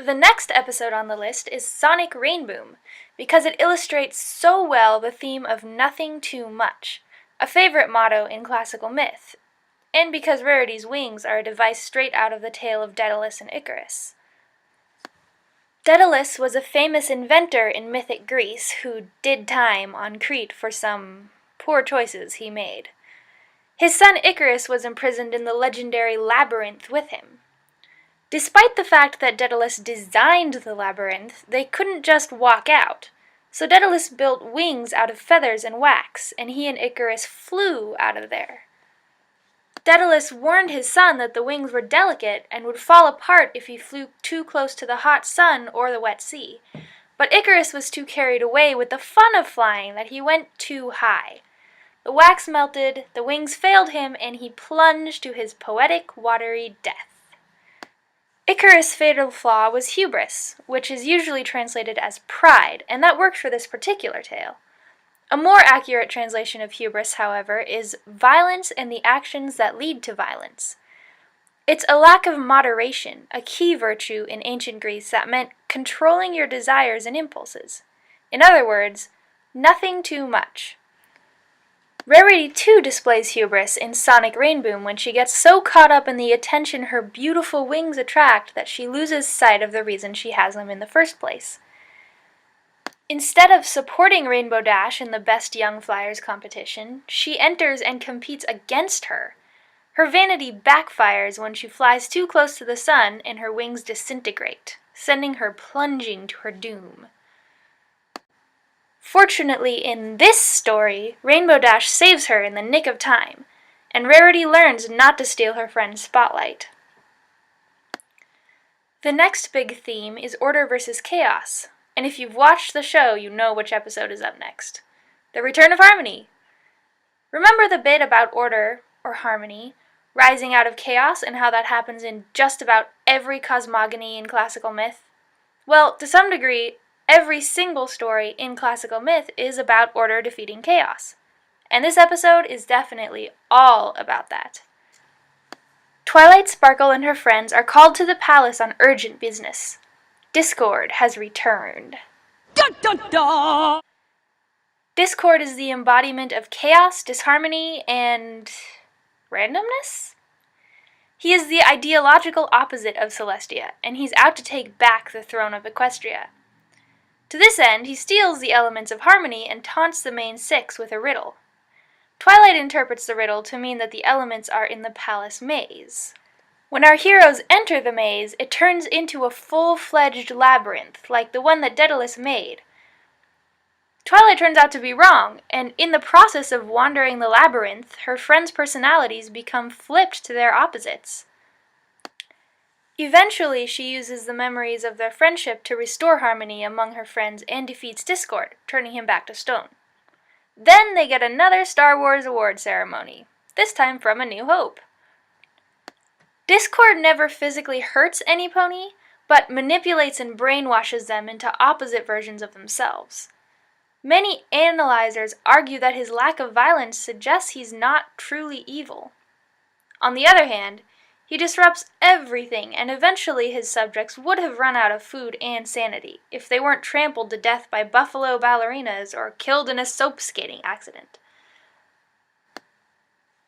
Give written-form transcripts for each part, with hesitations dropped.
The next episode on the list is Sonic Rainboom, because it illustrates so well the theme of nothing too much, a favorite motto in classical myth, and because Rarity's wings are a device straight out of the tale of Daedalus and Icarus. Daedalus was a famous inventor in mythic Greece who did time on Crete for some poor choices he made. His son Icarus was imprisoned in the legendary labyrinth with him. Despite the fact that Daedalus designed the labyrinth, they couldn't just walk out. So Daedalus built wings out of feathers and wax, and he and Icarus flew out of there. Daedalus warned his son that the wings were delicate and would fall apart if he flew too close to the hot sun or the wet sea. But Icarus was too carried away with the fun of flying that he went too high. The wax melted, the wings failed him, and he plunged to his poetic, watery death. Icarus' fatal flaw was hubris, which is usually translated as pride, and that worked for this particular tale. A more accurate translation of hubris, however, is violence and the actions that lead to violence. It's a lack of moderation, a key virtue in ancient Greece that meant controlling your desires and impulses. In other words, nothing too much. Rarity too displays hubris in Sonic Rainboom when she gets so caught up in the attention her beautiful wings attract that she loses sight of the reason she has them in the first place. Instead of supporting Rainbow Dash in the Best Young Flyers competition, she enters and competes against her. Her vanity backfires when she flies too close to the sun and her wings disintegrate, sending her plunging to her doom. Fortunately, in this story, Rainbow Dash saves her in the nick of time, and Rarity learns not to steal her friend's spotlight. The next big theme is order versus chaos, and if you've watched the show, you know which episode is up next. The Return of Harmony! Remember the bit about order, or harmony, rising out of chaos and how that happens in just about every cosmogony in classical myth? Well, to some degree, every single story in classical myth is about order defeating chaos. And this episode is definitely all about that. Twilight Sparkle and her friends are called to the palace on urgent business. Discord has returned. Dun, dun, dun! Discord is the embodiment of chaos, disharmony, and randomness? He is the ideological opposite of Celestia, and he's out to take back the throne of Equestria. To this end, he steals the elements of harmony and taunts the main six with a riddle. Twilight interprets the riddle to mean that the elements are in the palace maze. When our heroes enter the maze, it turns into a full-fledged labyrinth, like the one that Daedalus made. Twilight turns out to be wrong, and in the process of wandering the labyrinth, her friends' personalities become flipped to their opposites. Eventually, she uses the memories of their friendship to restore harmony among her friends and defeats Discord, turning him back to stone. Then they get another Star Wars award ceremony, this time from A New Hope. Discord never physically hurts any pony, but manipulates and brainwashes them into opposite versions of themselves. Many analyzers argue that his lack of violence suggests he's not truly evil. On the other hand, he disrupts everything, and eventually his subjects would have run out of food and sanity if they weren't trampled to death by buffalo ballerinas or killed in a soap skating accident.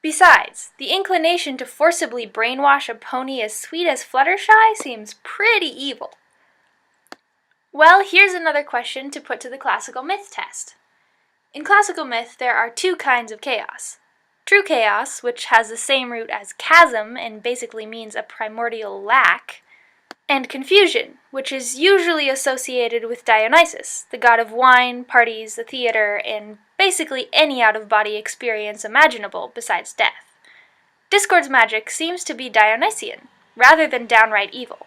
Besides, the inclination to forcibly brainwash a pony as sweet as Fluttershy seems pretty evil. Well, here's another question to put to the classical myth test. In classical myth, there are two kinds of chaos. True chaos, which has the same root as chasm and basically means a primordial lack, and confusion, which is usually associated with Dionysus, the god of wine, parties, the theater, and basically any out-of-body experience imaginable besides death. Discord's magic seems to be Dionysian, rather than downright evil.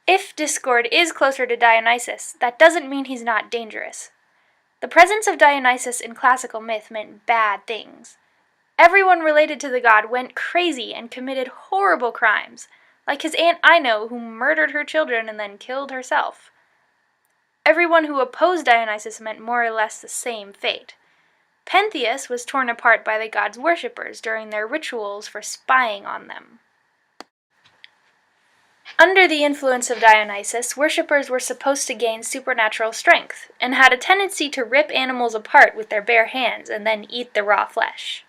If Discord is closer to Dionysus, that doesn't mean he's not dangerous. The presence of Dionysus in classical myth meant bad things. Everyone related to the god went crazy and committed horrible crimes, like his Aunt Ino, who murdered her children and then killed herself. Everyone who opposed Dionysus meant more or less the same fate. Pentheus was torn apart by the god's worshippers during their rituals for spying on them. Under the influence of Dionysus, worshippers were supposed to gain supernatural strength, and had a tendency to rip animals apart with their bare hands and then eat the raw flesh.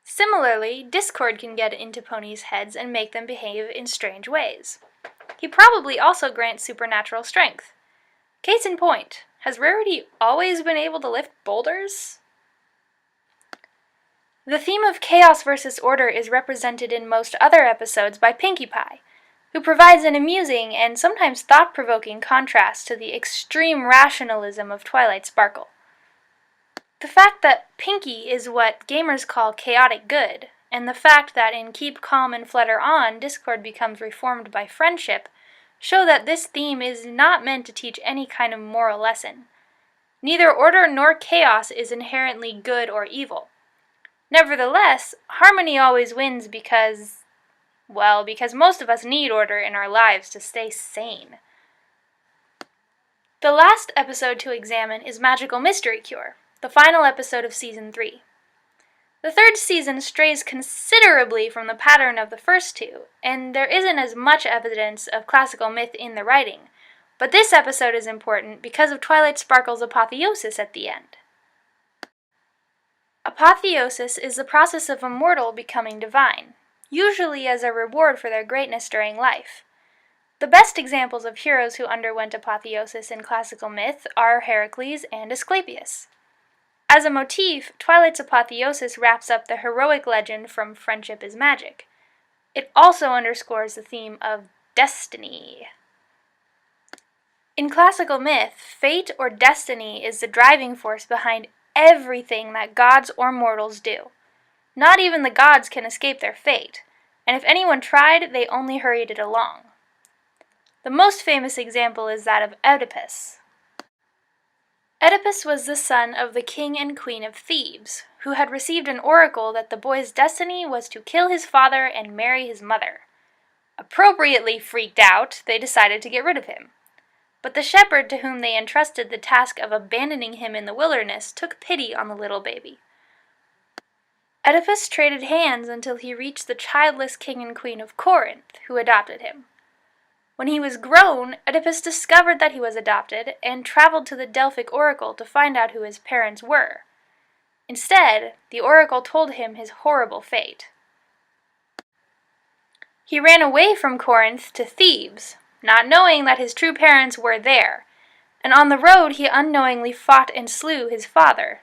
Similarly, discord can get into ponies' heads and make them behave in strange ways. He probably also grants supernatural strength. Case in point, has Rarity always been able to lift boulders? The theme of chaos versus order is represented in most other episodes by Pinkie Pie, who provides an amusing and sometimes thought-provoking contrast to the extreme rationalism of Twilight Sparkle. The fact that Pinkie is what gamers call chaotic good, and the fact that in Keep Calm and Flutter On, discord becomes reformed by friendship, show that this theme is not meant to teach any kind of moral lesson. Neither order nor chaos is inherently good or evil. Nevertheless, harmony always wins because most of us need order in our lives to stay sane. The last episode to examine is Magical Mystery Cure, the final episode of Season 3. The third season strays considerably from the pattern of the first two, and there isn't as much evidence of classical myth in the writing, but this episode is important because of Twilight Sparkle's apotheosis at the end. Apotheosis is the process of a mortal becoming divine, usually as a reward for their greatness during life. The best examples of heroes who underwent apotheosis in classical myth are Heracles and Asclepius. As a motif, Twilight's apotheosis wraps up the heroic legend from Friendship is Magic. It also underscores the theme of destiny. In classical myth, fate or destiny is the driving force behind everything that gods or mortals do. Not even the gods can escape their fate, and if anyone tried, they only hurried it along. The most famous example is that of Oedipus. Oedipus was the son of the king and queen of Thebes, who had received an oracle that the boy's destiny was to kill his father and marry his mother. Appropriately freaked out, they decided to get rid of him. But the shepherd to whom they entrusted the task of abandoning him in the wilderness took pity on the little baby. Oedipus traded hands until he reached the childless king and queen of Corinth, who adopted him. When he was grown, Oedipus discovered that he was adopted and traveled to the Delphic oracle to find out who his parents were. Instead, the oracle told him his horrible fate. He ran away from Corinth to Thebes, not knowing that his true parents were there, and on the road he unknowingly fought and slew his father.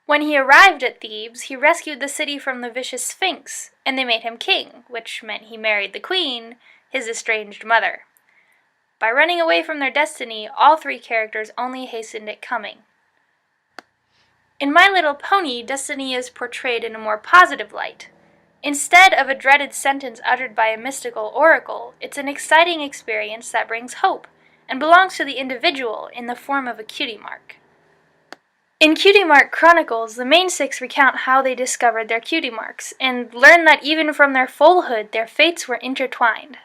When he arrived at Thebes, he rescued the city from the vicious Sphinx, and they made him king, which meant he married the queen, his estranged mother. By running away from their destiny, all three characters only hastened it coming. In My Little Pony, destiny is portrayed in a more positive light. Instead of a dreaded sentence uttered by a mystical oracle, it's an exciting experience that brings hope, and belongs to the individual in the form of a cutie mark. In Cutie Mark Chronicles, the main six recount how they discovered their cutie marks, and learn that even from their foalhood, their fates were intertwined.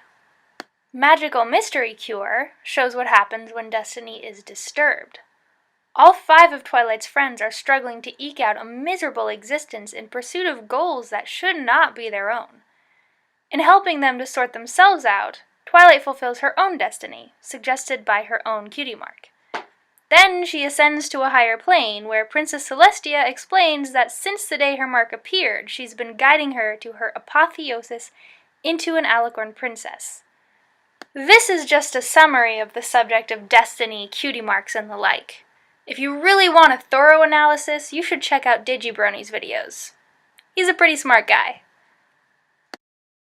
Magical Mystery Cure shows what happens when destiny is disturbed. All 5 of Twilight's friends are struggling to eke out a miserable existence in pursuit of goals that should not be their own. In helping them to sort themselves out, Twilight fulfills her own destiny, suggested by her own cutie mark. Then she ascends to a higher plane, where Princess Celestia explains that since the day her mark appeared, she's been guiding her to her apotheosis into an alicorn princess. This is just a summary of the subject of destiny, cutie marks, and the like. If you really want a thorough analysis, you should check out Digibrony's videos. He's a pretty smart guy.